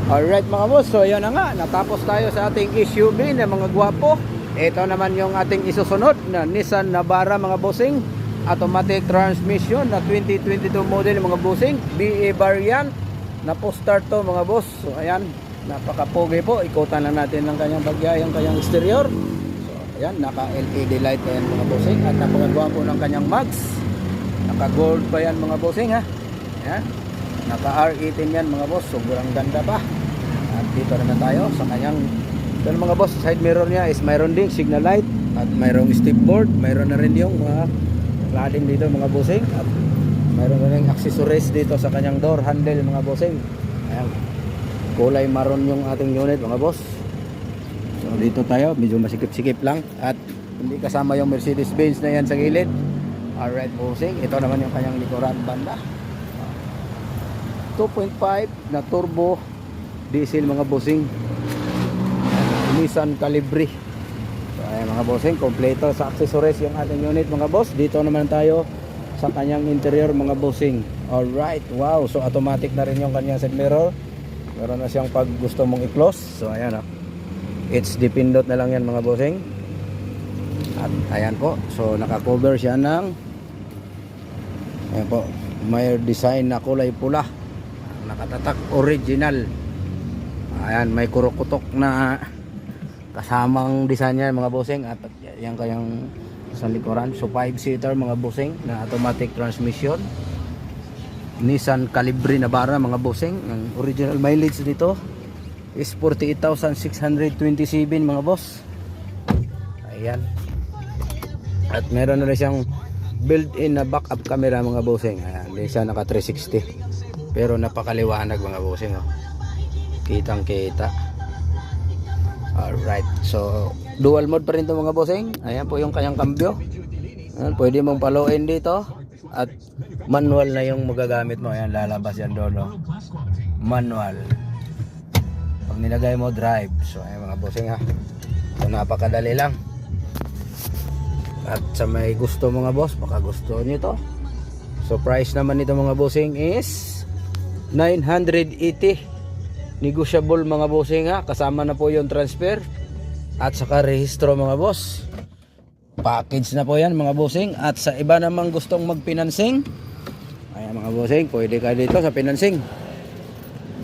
Alright mga boss, so yun na nga, natapos tayo sa ating SUV na mga gwapo. Ito naman yung ating isusunod na Nissan Navara mga bossing, automatic transmission na 2022 model mga bossing, BA variant na po-start to mga boss. So ayan, napaka-pogi po. Ikutan lang natin ng kanyang bagay, yung kanyang exterior. So ayan, naka LED light pa yan mga bossing, at napaka-gwapo ng kanyang mags. Naka gold pa yan mga bossing ha. Ayan, naka R18 yan mga boss, sobrang ganda pa. At dito naman tayo sa kanyang, ito mga boss, side mirror niya is mayroon ding signal light at mayroong step board, mayroon na rin yung mga cladding dito mga bossing, at mayroon na rin accessories dito sa kanyang door handle mga bossing. Ayan, kulay maroon yung ating unit mga boss. So dito tayo, medyo masikip-sikip lang at hindi kasama yung Mercedes-Benz na yan sa gilid. Alright bossing, ito naman yung kanyang likuran banda, 2.5 na turbo diesel mga bossing, Nissan Calibri. So ayan mga bossing, kompleto sa accessories yung ating unit mga boss. Dito naman tayo sa kanyang interior mga bossing. Alright, wow, so automatic na rin yung kanyang side mirror. Meron na siyang pag gusto mong i-close. So ayan it's dipindot na lang yan mga bossing. At ayan po, so naka-cover siya ng, ayan po, may design na kulay pula, nakatatak original. Ayan, may kurokutok na kasamang design niya mga bossing, at yan kayang sa likuran. So 5-seater mga bossing na automatic transmission, Nissan Calibri Navara mga bossing. Ang original mileage dito is 48,627 mga boss. Ayan, at meron na rin siyang built-in na backup camera mga bossing. Ayan, hindi siya naka 360 pero napakaliwanag mga bossing kitang kita. Alright, so dual mode pa rin to mga bossing. Ayan po yung kanyang kambyo. Ayan, pwede mong paluin dito at manual na yung magagamit mo. Ayan, lalabas yan doon manual. Pag nilagay mo drive. So ayan mga bossing so napakadali lang. At sa may gusto mga boss, baka gusto nyo to. So price naman nito mga bossing is 980. Negotiable mga bossing kasama na po yung transfer at saka rehistro mga boss. Package na po yan mga bossing. At sa iba namang gustong magpinancing, ayan mga bossing, pwede kayo dito sa financing,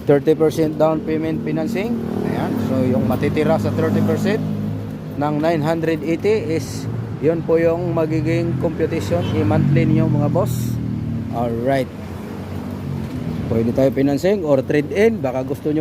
30% down payment financing. Ayan, so yung matitira sa 30% ng 980 is yun po yung magiging computation i-monthly niyo mga boss. Alright, pwede tayo financing or trade in, baka gusto nyo